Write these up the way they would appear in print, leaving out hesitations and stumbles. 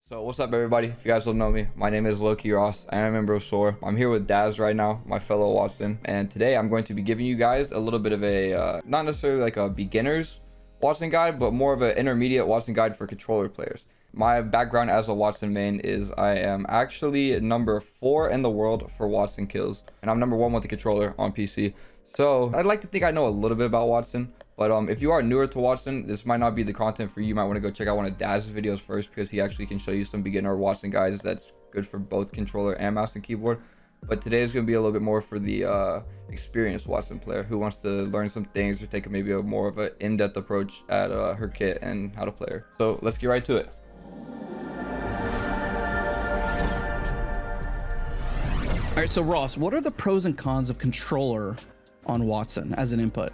So what's up, everybody? If you guys don't know me, my name is Loki Ross. I am a member of SOAR. I'm here with Daz right now, my fellow Wattson, and today I'm going to be giving you guys a little bit of a not necessarily like a beginner's Wattson guide, but more of an intermediate Wattson guide for controller players. My background as a Wattson main is I am actually number 4 in the world for Wattson kills, and I'm number 1 with the controller on PC. So I'd like to think I know a little bit about Wattson. But if you are newer to Wattson, this might not be the content for you. You might want to go check out one of Daz's videos first, because he actually can show you some beginner Wattson guides that's good for both controller and mouse and keyboard. But today is going to be a little bit more for the experienced Wattson player who wants to learn some things or take maybe a more of an in-depth approach at her kit and how to play her. So let's get right to it. All right, so Ross, what are the pros and cons of controller on Wattson as an input?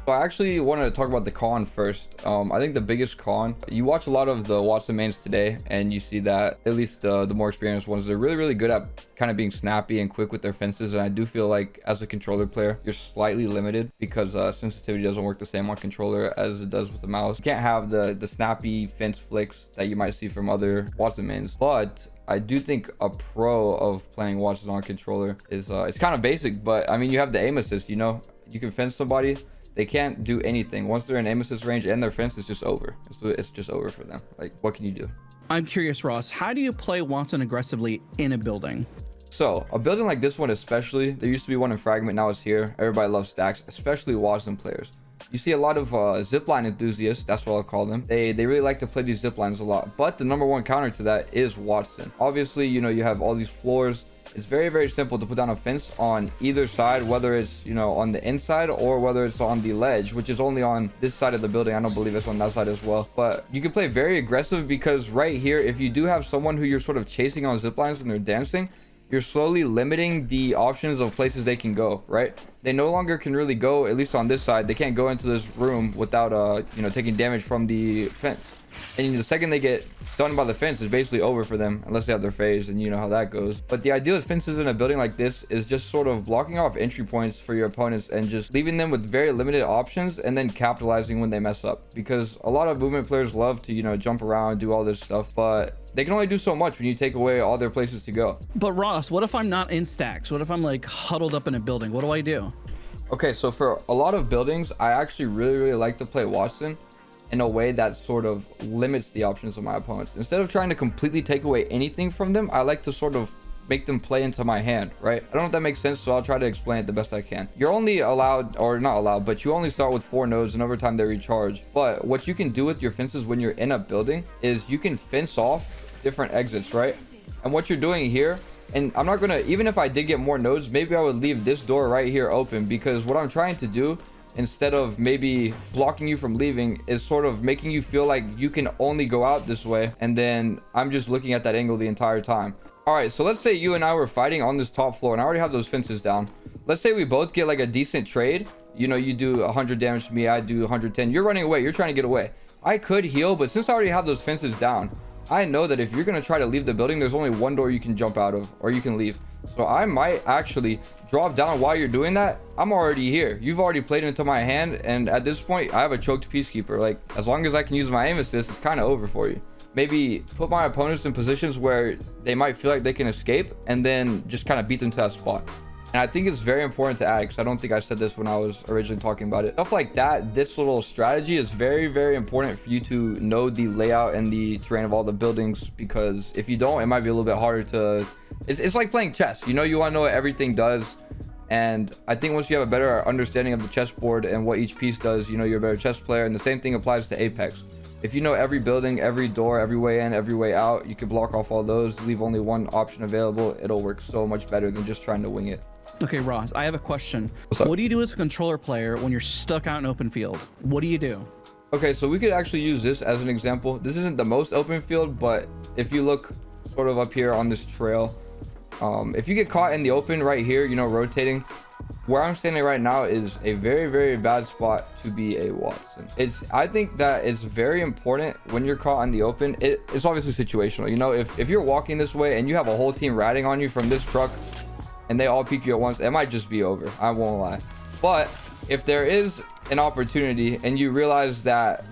So I actually wanted to talk about the con first. I think the biggest con, you watch a lot of the Wattson mains today and you see that at least the more experienced ones, they're really good at kind of being snappy and quick with their fences. And I do feel like as a controller player, you're slightly limited because sensitivity doesn't work the same on controller as it does with the mouse. You can't have the snappy fence flicks that you might see from other Wattson mains. But I do think a pro of playing Wattson on controller is it's kind of basic, but I mean, you have the aim assist, you know, you can fence somebody. They can't do anything. Once they're in aim assist range and their fence, is just over. It's just over for them. Like, what can you do? I'm curious, Ross, how do you play Wattson aggressively in a building? So a building like this one especially, there used to be one in Fragment, now it's here. Everybody loves stacks, especially Wattson players. You see a lot of zipline enthusiasts, that's what I'll call them. They really like to play these ziplines a lot. But the number one counter to that is Wattson. Obviously, you know, you have all these floors. It's very simple to put down a fence on either side, whether it's, you know, on the inside or whether it's on the ledge, which is only on this side of the building. I don't believe it's on that side as well. But you can play very aggressive because right here, if you do have someone who you're sort of chasing on zip lines and they're dancing, you're slowly limiting the options of places they can go, right? They no longer can really go, at least on this side. They can't go into this room without, you know, taking damage from the fence. And the second they get stunned by the fence, is basically over for them, unless they have their phase, and you know how that goes. But the idea of fences in a building like this is just sort of blocking off entry points for your opponents and just leaving them with very limited options and then capitalizing when they mess up. Because a lot of movement players love to, you know, jump around, do all this stuff, but they can only do so much when you take away all their places to go. But Ross, what if I'm not in stacks? What if I'm like huddled up in a building? What do I do? Okay, so for a lot of buildings, I actually really like to play Wattson in a way that sort of limits the options of my opponents. Instead of trying to completely take away anything from them, I like to sort of make them play into my hand, right? I don't know if that makes sense, so I'll try to explain it the best I can. You're only allowed, or not allowed, but you only start with 4 nodes, and over time they recharge. But what you can do with your fences when you're in a building is you can fence off different exits, right? And what you're doing here, and I'm not gonna, even if I did get more nodes, maybe I would leave this door right here open, because what I'm trying to do, instead of maybe blocking you from leaving, is sort of making you feel like you can only go out this way, and then I'm just looking at that angle the entire time. All right, so let's say you and I were fighting on this top floor and I already have those fences down. Let's say we both get like a decent trade. You know, you do 100 damage to me, I do 110. You're running away, you're trying to get away. I could heal, but since I already have those fences down, I know that if you're going to try to leave the building, there's only one door you can jump out of, or you can leave. So I might actually drop down while you're doing that. I'm already here. You've already played into my hand, and at this point, I have a choked peacekeeper. Like, as long as I can use my aim assist, it's kind of over for you. Maybe put my opponents in positions where they might feel like they can escape, and then just kind of beat them to that spot. And I think it's very important to add, because I don't think I said this when I was originally talking about it. Stuff like that, this little strategy is very important for you to know the layout and the terrain of all the buildings, because if you don't, it might be a little bit harder to... It's like playing chess. You know, you want to know what everything does. And I think once you have a better understanding of the chessboard and what each piece does, you know, you're a better chess player. And the same thing applies to Apex. If you know every building, every door, every way in, every way out, you can block off all those, leave only one option available. It'll work so much better than just trying to wing it. Okay, Ross, I have a question. What's up? What do you do as a controller player when you're stuck out in open field? What do you do? Okay, so we could actually use this as an example. This isn't the most open field, but if you look sort of up here on this trail, if you get caught in the open right here, you know, rotating, where I'm standing right now is a very bad spot to be a Wattson. I think that it's very important when you're caught in the open. It's obviously situational. You know, if you're walking this way and you have a whole team ratting on you from this truck and they all peek you at once, it might just be over. I won't lie. But if there is an opportunity and you realize that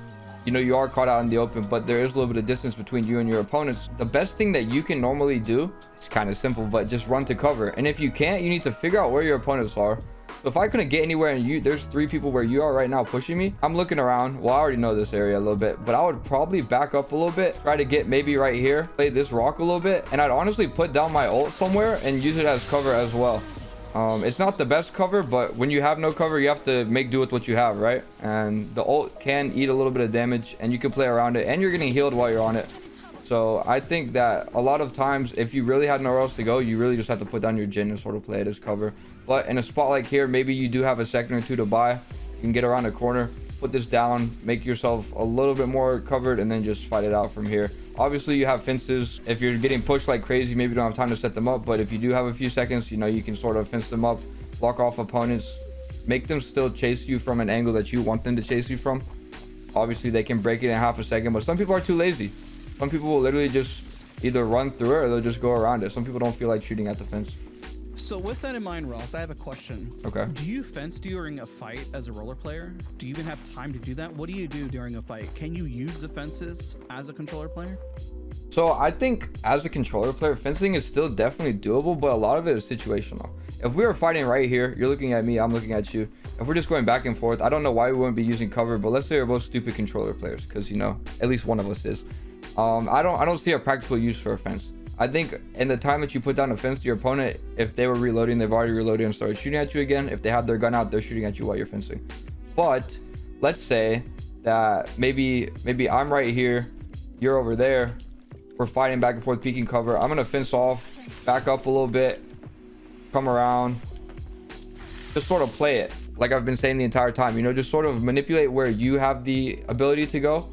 you know, you are caught out in the open, but there is a little bit of distance between you and your opponents. The best thing that you can normally do, it's kind of simple, but just run to cover. And if you can't, you need to figure out where your opponents are. So if I couldn't get anywhere and there's 3 people where you are right now pushing me, I'm looking around. Well, I already know this area a little bit, but I would probably back up a little bit, try to get maybe right here, play this rock a little bit, and I'd honestly put down my ult somewhere and use it as cover as well. It's not the best cover, but when you have no cover, you have to make do with what you have, right? And the ult can eat a little bit of damage, and you can play around it, and you're getting healed while you're on it. So I think that a lot of times, if you really had nowhere else to go, you really just have to put down your Jhin and sort of play it as cover. But in a spot like here, maybe you do have a second or two to buy. You can get around the corner, put this down, make yourself a little bit more covered, and then just fight it out from here. Obviously, you have fences. If you're getting pushed like crazy, maybe you don't have time to set them up. But if you do have a few seconds, you know, you can sort of fence them up, block off opponents, make them still chase you from an angle that you want them to chase you from. Obviously, they can break it in half a second, but some people are too lazy. Some people will literally just either run through it or they'll just go around it. Some people don't feel like shooting at the fence. So with that in mind, Ross, I have a question. Okay. Do you fence during a fight as a roller player? Do you even have time to do that? What do you do during a fight? Can you use the fences as a controller player? So I think as a controller player, fencing is still definitely doable, but a lot of it is situational. If we were fighting right here, you're looking at me, I'm looking at you. If we're just going back and forth, I don't know why we wouldn't be using cover, but let's say we're both stupid controller players, because, you know, at least one of us is. I don't see a practical use for a fence. I think in the time that you put down a fence, your opponent, if they were reloading, they've already reloaded and started shooting at you again. If they have their gun out, they're shooting at you while you're fencing. But let's say that maybe I'm right here, you're over there, we're fighting back and forth, peeking cover. I'm gonna fence off, back up a little bit, come around, just sort of play it like I've been saying the entire time, you know, just sort of manipulate where you have the ability to go,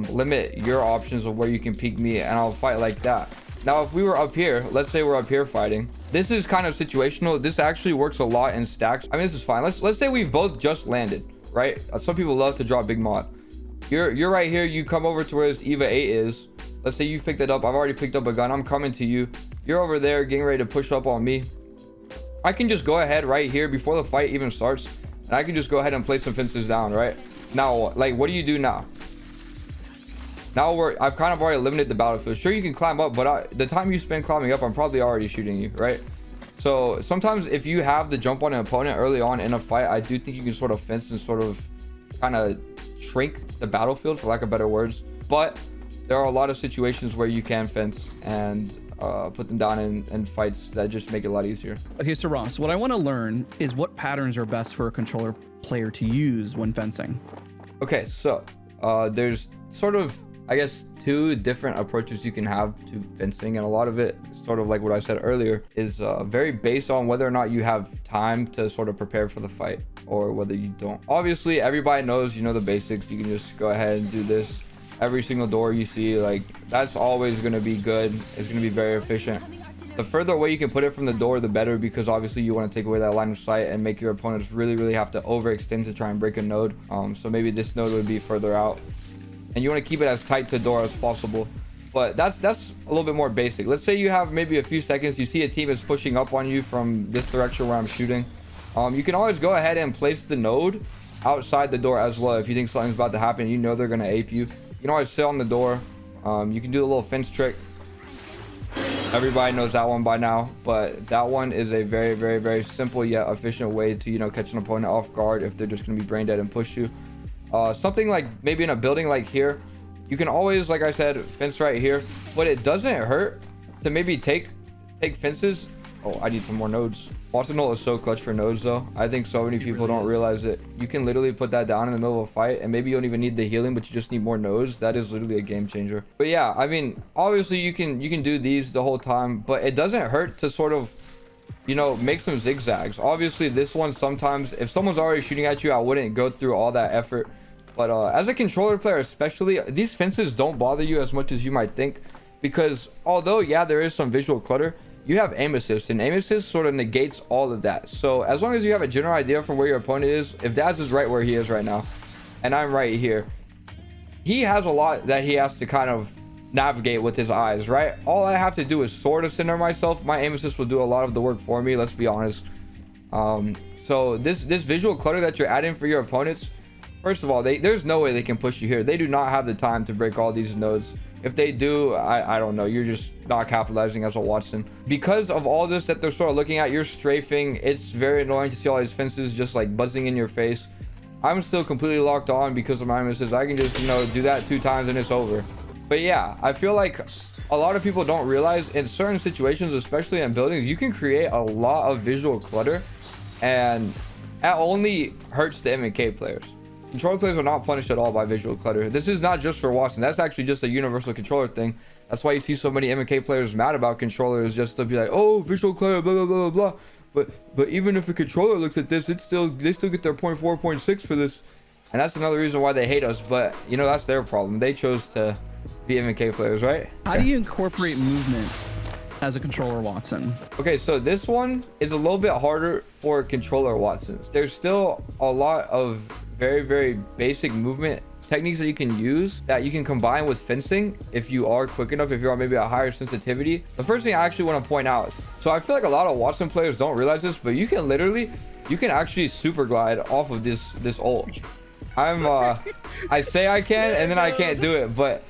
limit your options of where you can peek me, and I'll fight like that. Now, if we were up here, let's say we're up here fighting, this is kind of situational. This actually works a lot in stacks. I mean, this is fine. Let's say we've both just landed, right? Some people love to draw big mod. You're right here, you come over to where this Eva 8 is. Let's say you've picked it up, I've already picked up a gun, I'm coming to you, you're over there getting ready to push up on me. I can just go ahead right here before the fight even starts, and I can just go ahead and place some fences down, right? Now, like, what do you do now? Now I've kind of already limited the battlefield. Sure, you can climb up, but the time you spend climbing up, I'm probably already shooting you, right? So sometimes if you have the jump on an opponent early on in a fight, I do think you can sort of fence and sort of kind of shrink the battlefield, for lack of better words. But there are a lot of situations where you can fence and put them down in fights that just make it a lot easier. Okay, so Ross, what I want to learn is what patterns are best for a controller player to use when fencing. Okay, so there's sort of, I guess, 2 different approaches you can have to fencing, and a lot of it, sort of like what I said earlier, is very based on whether or not you have time to sort of prepare for the fight or whether you don't. Obviously, everybody knows, you know, the basics. You can just go ahead and do this. Every single door you see, like, that's always going to be good. It's going to be very efficient. The further away you can put it from the door, the better, because obviously you want to take away that line of sight and make your opponents really have to overextend to try and break a node. So maybe this node would be further out, and you want to keep it as tight to the door as possible. But that's a little bit more basic. Let's say you have maybe a few seconds, you see a team is pushing up on you from this direction where I'm shooting. You can always go ahead and place the node outside the door as well. If you think something's about to happen, you know they're going to ape you, you can always sit on the door. You can do a little fence trick. Everybody knows that one by now, but that one is a very simple yet efficient way to, you know, catch an opponent off guard if they're just going to be brain dead and push you. Something like maybe in a building like here, you can always, like I said, fence right here, but it doesn't hurt to maybe take fences. Oh, I need some more nodes. Wattson ult is so clutch for nodes, though. I think so many people don't realize it. You can literally put that down in the middle of a fight, and maybe you don't even need the healing, but you just need more nodes. That is literally a game changer. But yeah, I mean, obviously you can do these the whole time, but it doesn't hurt to sort of, you know, make some zigzags. Obviously, this one, sometimes if someone's already shooting at you, I wouldn't go through all that effort. But as a controller player especially, these fences don't bother you as much as you might think, because although, yeah, there is some visual clutter, you have aim assist, and aim assist sort of negates all of that. So as long as you have a general idea from where your opponent is, if Daz is right where he is right now, and I'm right here, he has a lot that he has to kind of navigate with his eyes, right? All I have to do is sort of center myself. My aim assist will do a lot of the work for me, let's be honest. So this visual clutter that you're adding for your opponents, First of all, there's no way they can push you here. They do not have the time to break all these nodes. If they do, I don't know. You're just not capitalizing as a Wattson. Because of all this that they're sort of looking at, you're strafing. It's very annoying to see all these fences just like buzzing in your face. I'm still completely locked on because of my misses. I can just, you know, do that 2 times and it's over. But yeah, I feel like a lot of people don't realize in certain situations, especially in buildings, you can create a lot of visual clutter, and that only hurts the MK players. Controller players are not punished at all by visual clutter. This is not just for Wattson. That's actually just a universal controller thing. That's why you see so many MK players mad about controllers, just to be like, oh, visual clutter, blah, blah, blah, blah, blah. But even if a controller looks at this, they still get their 0.4, 0.6 for this. And that's another reason why they hate us. But, you know, that's their problem. They chose to be MK players, right? How do you incorporate movement as a controller Wattson? Okay, so this one is a little bit harder for controller Wattsons. There's still a lot of very, very basic movement techniques that you can use that you can combine with fencing if you are quick enough, if you're on maybe a higher sensitivity. The first thing I actually want to point out, so I feel like a lot of Wattson players don't realize this, but you can actually super glide off of this ult. I say I can, and then I can't do it, but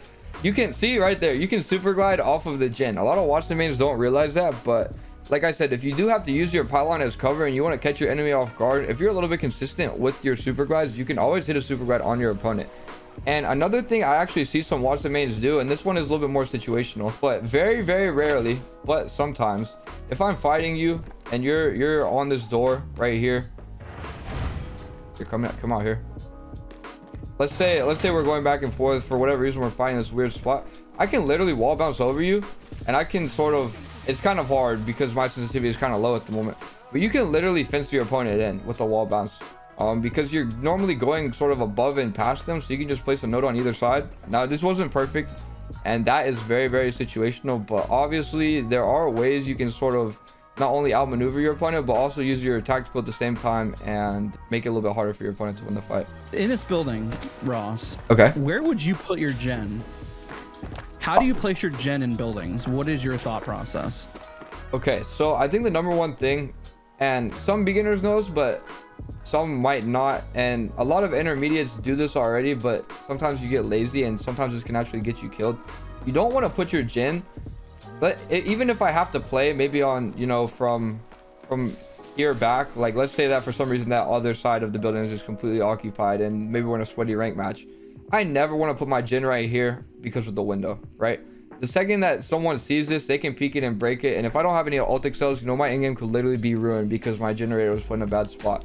you can see right there, you can super glide off of the gen. A lot of Wattson mains don't realize that, but like I said, if you do have to use your pylon as cover and you want to catch your enemy off guard, if you're a little bit consistent with your super glides, you can always hit a super glide on your opponent. And another thing I actually see some Wattson mains do, and this one is a little bit more situational, but very, very rarely, but sometimes, if I'm fighting you and you're on this door right here, come out here. Let's say we're going back and forth for whatever reason, we're finding this weird spot. I can literally wall bounce over you, and I can sort of, it's kind of hard because my sensitivity is kind of low at the moment, but you can literally fence your opponent in with a wall bounce. Because you're normally going sort of above and past them, so you can just place a node on either side. Now, this wasn't perfect, and that is very, very situational, but obviously there are ways you can sort of not only outmaneuver your opponent, but also use your tactical at the same time and make it a little bit harder for your opponent to win the fight. In this building, Ross, okay, where would you put your gen? How do you place your gen in buildings? What is your thought process? Okay, so I think the number one thing, and some beginners knows, but some might not, and a lot of intermediates do this already, but sometimes you get lazy and sometimes this can actually get you killed. You don't want to put your gen, but even if I have to play maybe on, you know, from here back, like let's say that for some reason that other side of the building is just completely occupied and maybe we're in a sweaty rank match, I never want to put my gen right here because of the window, right? The second that someone sees this, they can peek it and break it, and if I don't have any ult excels, you know, my in-game could literally be ruined because my generator was put in a bad spot.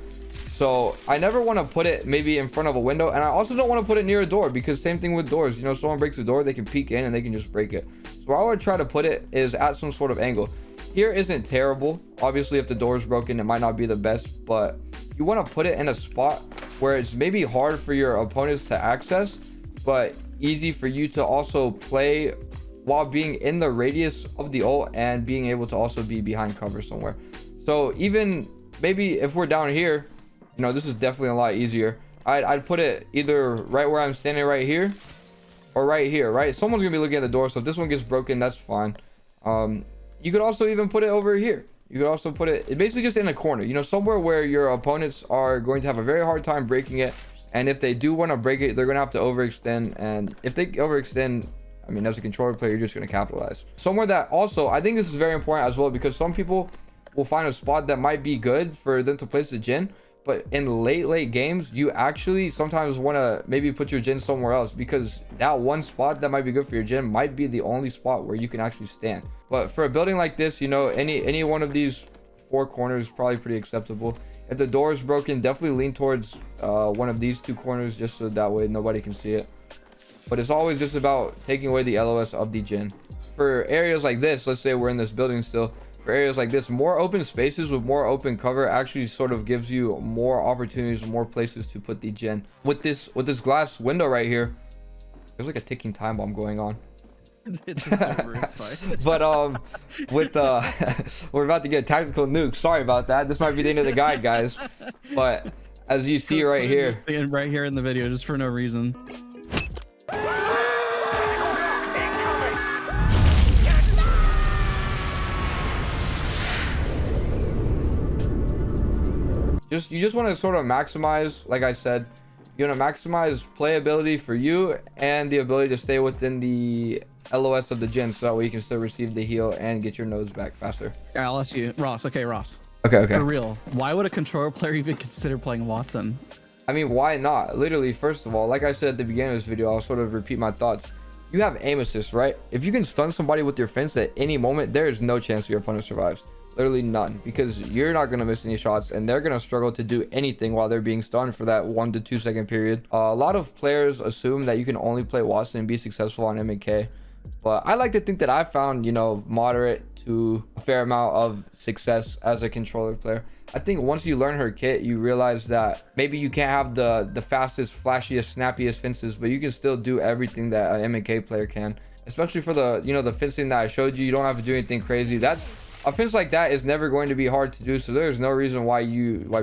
So I never want to put it maybe in front of a window, and I also don't want to put it near a door because same thing with doors, you know, someone breaks the door, they can peek in and they can just break it. So where I would try to put it is at some sort of angle. Here isn't terrible. Obviously, if the door is broken, it might not be the best, but you want to put it in a spot where it's maybe hard for your opponents to access, but easy for you to also play while being in the radius of the ult and being able to also be behind cover somewhere. So even maybe if we're down here, you know, this is definitely a lot easier. I'd put it either right where I'm standing right here or right here, right? Someone's gonna be looking at the door, so if this one gets broken, that's fine. You could also even put it over here. You could also put it basically just in a corner, you know, somewhere where your opponents are going to have a very hard time breaking it, and if they do want to break it, they're gonna have to overextend, and if they overextend, I mean, as a controller player, you're just going to capitalize. Somewhere that also, I think this is very important as well, because some people will find a spot that might be good for them to place the gen, but in late games, you actually sometimes want to maybe put your gen somewhere else, because that one spot that might be good for your gen might be the only spot where you can actually stand. But for a building like this, you know, any one of these 4 corners is probably pretty acceptable. If the door is broken, definitely lean towards one of these 2 corners, just so that way nobody can see it. But it's always just about taking away the LOS of the gen. For areas like this, let's say we're in this building still, for areas like this, more open spaces with more open cover actually sort of gives you more opportunities, more places to put the gen. With this glass window right here, there's like a ticking time bomb going on. It's a server, it's fine. But with we're about to get a tactical nuke. Sorry about that. This might be the end of the guide, guys. But as you see right here, right here in the video, just for no reason. you just want to sort of maximize, like I said, You want to maximize playability for you and the ability to stay within the LOS of the gen, so that way you can still receive the heal and get your nodes back faster. Yeah, I'll ask you, Ross. Okay, Ross. Okay. For real, why would a controller player even consider playing Wattson? I mean, why not? Literally, first of all, like I said at the beginning of this video, I'll sort of repeat my thoughts. You have aim assist, right? If you can stun somebody with your fence at any moment, there is no chance your opponent survives. Literally none, because you're not going to miss any shots and they're going to struggle to do anything while they're being stunned for that 1 to 2 second period. A lot of players assume that you can only play Wattson and be successful on MK, but I like to think that I found, you know, moderate to a fair amount of success as a controller player. I think once you learn her kit, you realize that maybe you can't have the fastest, flashiest, snappiest fences, but you can still do everything that an MK player can. Especially for the, you know, the fencing that I showed you. You don't have to do anything crazy. A fence like that is never going to be hard to do, so there's no reason why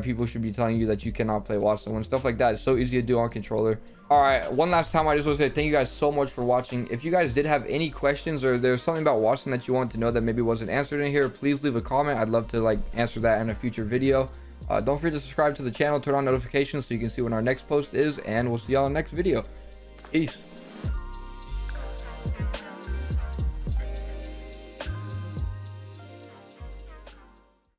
people should be telling you that you cannot play Wattson when stuff like that is so easy to do on controller. All right, one last time, I just want to say thank you guys so much for watching. If you guys did have any questions or there's something about Wattson that you want to know that maybe wasn't answered in here, please leave a comment. I'd love to like answer that in a future video. Don't forget to subscribe to the channel, turn on notifications so you can see when our next post is, and we'll see y'all in the next video. Peace.